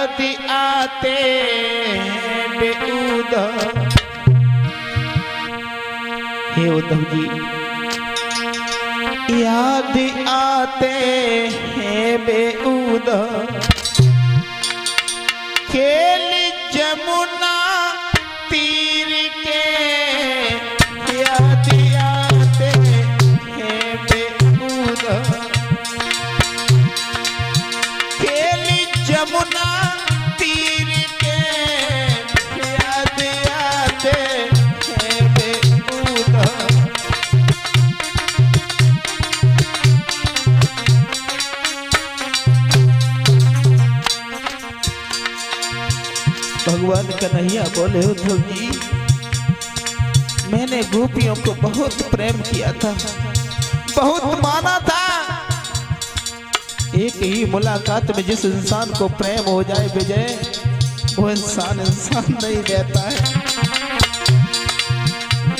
याद आते उद्धव। हे उद्धव जी, याद आते हैं बेउद्धव, खेल जमुना तीर के, याद आते हैं बेउद्धव, खेल जमुना तीर के, याद आते हैं बेउद्धव। भगवान कन्हैया बोले उद्धव जी, मैंने गोपियों को बहुत प्रेम किया था, बहुत माना था। एक ही मुलाकात में जिस इंसान को प्रेम हो जाए विजय, वो इंसान नहीं रहता है।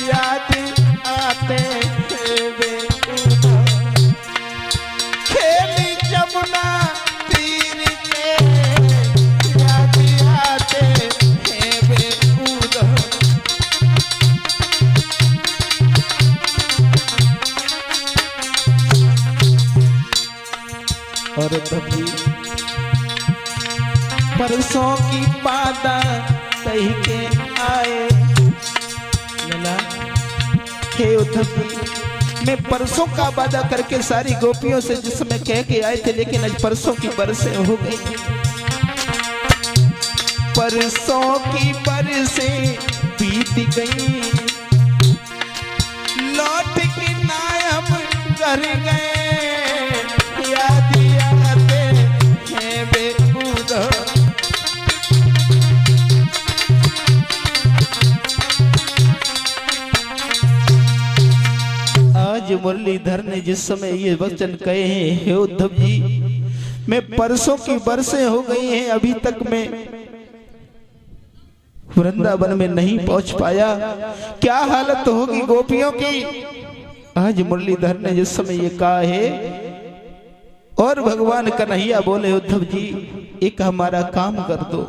याद आते खेली जमुना तीर के, याद आते हैं बेउद्धव। और तभी परसों की बादा कही के आए लला। हे उद्धव जी, मैं परसों का वादा करके सारी गोपियों से जिस समय कह के आए थे, लेकिन आज परसों की बरसें हो गई। परसों की बरसें बीत गई, लौट के ना हम घर गए, याद आते हैं बेउद्धव। आज मुरलीधर ने जिस समय ये वचन कहे हैं, हे उद्धव जी, मैं परसों की बरसें हो गई हैं, अभी तक मैं वृंदावन में नहीं पहुंच पाया, क्या हालत होगी गोपियों की। आज मुरलीधर ने जिस समय ये कहा है, और भगवान कन्हैया बोले उद्धव जी, एक हमारा काम कर दो,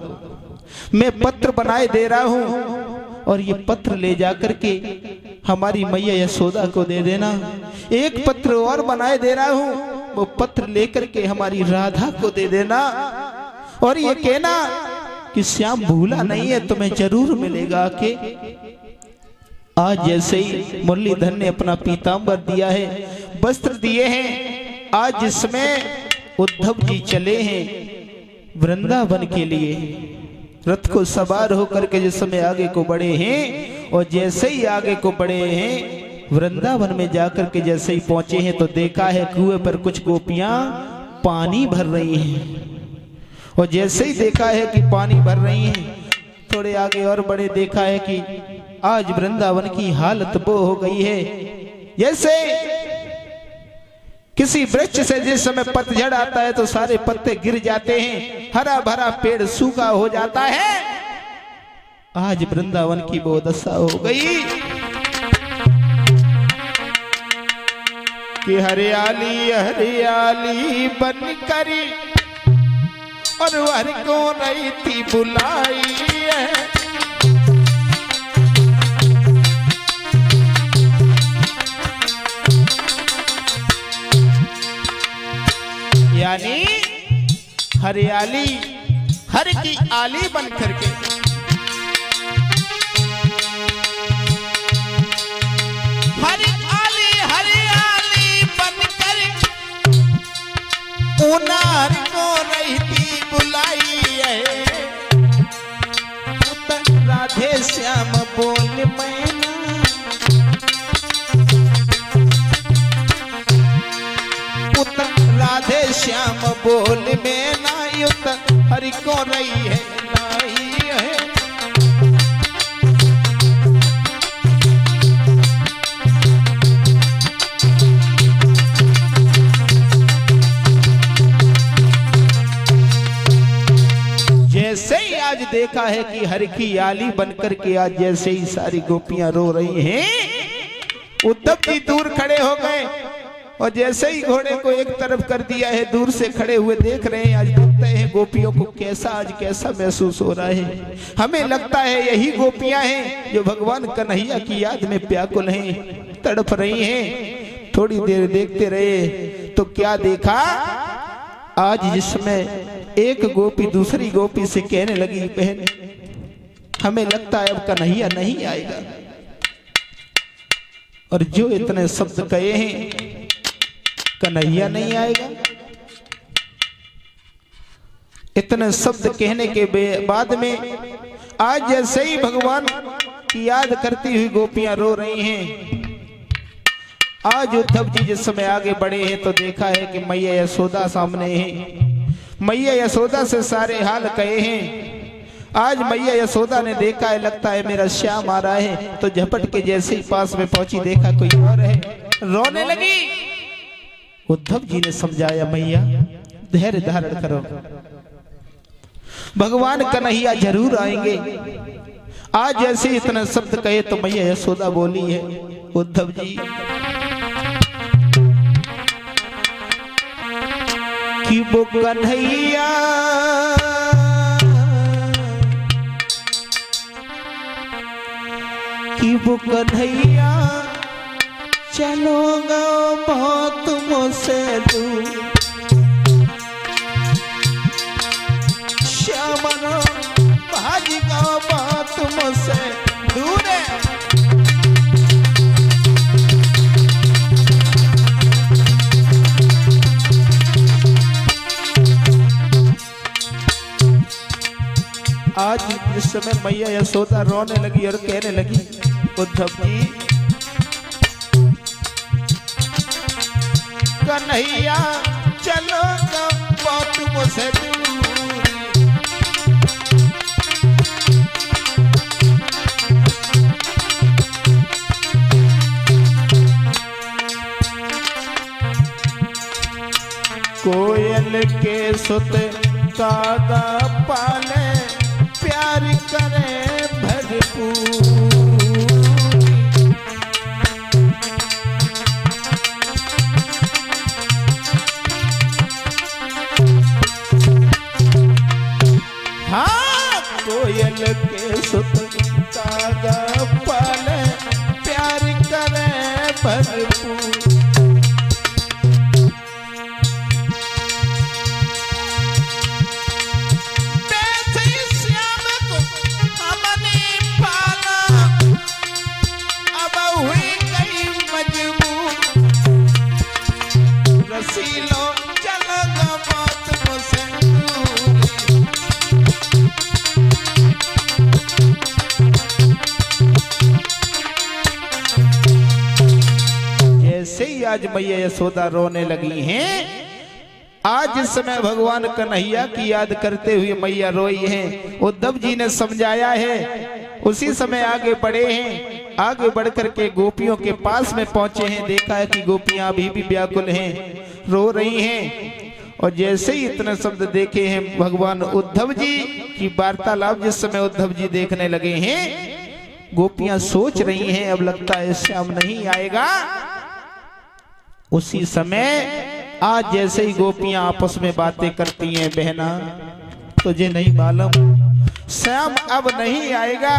मैं पत्र बनाए दे रहा हूं, और ये पत्र ले जाकर के हमारी मैया यशोदा को दे देना। एक पत्र और बनाए दे रहा हूं, वो पत्र लेकर के हमारी राधा को दे देना, और ये कहना कि श्याम भूला नहीं है, तुम्हें जरूर मिलेगा के। आज जैसे ही मुरलीधर ने अपना पीतांबर दिया है, वस्त्र दिए हैं, आज जिसमें उद्धव जी चले हैं वृंदावन के लिए, रथ को सवार होकर के जिस समय आगे को बढ़े हैं, और जैसे ही आगे को बढ़े हैं वृंदावन में जाकर के जैसे ही पहुंचे हैं, तो देखा है कुएं पर कुछ गोपियां पानी भर रही हैं। और जैसे ही देखा है कि पानी भर रही हैं, थोड़े आगे और बढ़े, देखा है कि आज वृंदावन की हालत वो हो गई है जैसे किसी वृक्ष से जिस समय पतझड़ आता है तो सारे पत्ते गिर जाते हैं, हरा भरा पेड़ सूखा हो जाता है। आज वृंदावन की वो दशा हो गई कि हरियाली हरियाली बनकर और हर को रही थी बुलाई है। यानी हरियाली हर की आली बन करके हरियाली बनकर उनार को रहती बुलाई है। राधे श्याम बोल मैना, राधे श्याम बोल में नायुत हरि को रही है लाई है। जैसे ही आज देखा है कि हरि की आली बनकर के आज जैसे ही सारी गोपियां रो रही हैं, उद्धव जी दूर खड़े हो गए और जैसे ही घोड़े को एक तरफ कर दिया है, दूर से खड़े हुए देख रहे हैं, आज देखते हैं गोपियों को कैसा आज कैसा महसूस हो रहा है। हमें लगता है यही गोपियां हैं जो भगवान कन्हैया की याद में व्याकुल हैं, तड़प रही हैं। थोड़ी देर देखते रहे तो क्या देखा, आज जिसमें एक गोपी दूसरी गोपी से कहने लगी, बहन हमें लगता है अब कन्हैया नहीं आएगा। और जो इतने शब्द कहे हैं, कन्हैया नहीं आएगा, इतने शब्द कहने के बाद में आज जैसे ही भगवान की याद करती हुई गोपियां रो रही हैं। आज उद्धव जी जिस समय आगे बढ़े हैं तो देखा है कि मैया यशोदा सामने है। मैया यशोदा से सारे हाल कहे हैं। आज मैया यशोदा ने देखा है, लगता है मेरा श्याम आ रहा है, तो झपट के जैसे ही पास में पहुंची देखा कोई और है, रोने लगी। उद्धव जी ने समझाया, मैया धैर्य धारण करो, भगवान कन्हैया जरूर आएंगे। आज जैसे इतना शब्द कहे तो मैया यशोदा बोली है, उद्धव जी कि वो कन्हैया चलोगा बहुत मुझसे दूर, श्यामनो भागेगा बहुत मुझसे दूर है। आज इस समय मैया यशोदा रोने लगी और कहने लगी, उद्धव जी कन्हैया चलो बहुत मुझसे दूर, कोयल के सुत कागा पाले प्यार करे भरपूर, हाँ कोयल के सुत कागा पाले प्यार करे भरपूर। आज मैया यशोदा रोने लगी हैं। आज इस समय भगवान कन्हैया की याद करते हुए मैया रोई हैं। उद्धव जी ने समझाया है, उसी समय आगे बढ़े हैं। आगे बढ़कर के गोपियों के पास में पहुंचे हैं, देखा है कि गोपियां अभी भी व्याकुल हैं, रो रही हैं। और जैसे ही इतने शब्द देखे हैं, भगवान उद्धव जी की वार्तालाप जिस समय उद्धव जी देखने लगे हैं, गोपियां सोच रही हैं अब लगता है श्याम नहीं आएगा। उसी समय आज जैसे ही गोपियां आपस में बातें करती हैं, बहना तुझे नहीं मालूम श्याम अब नहीं आएगा।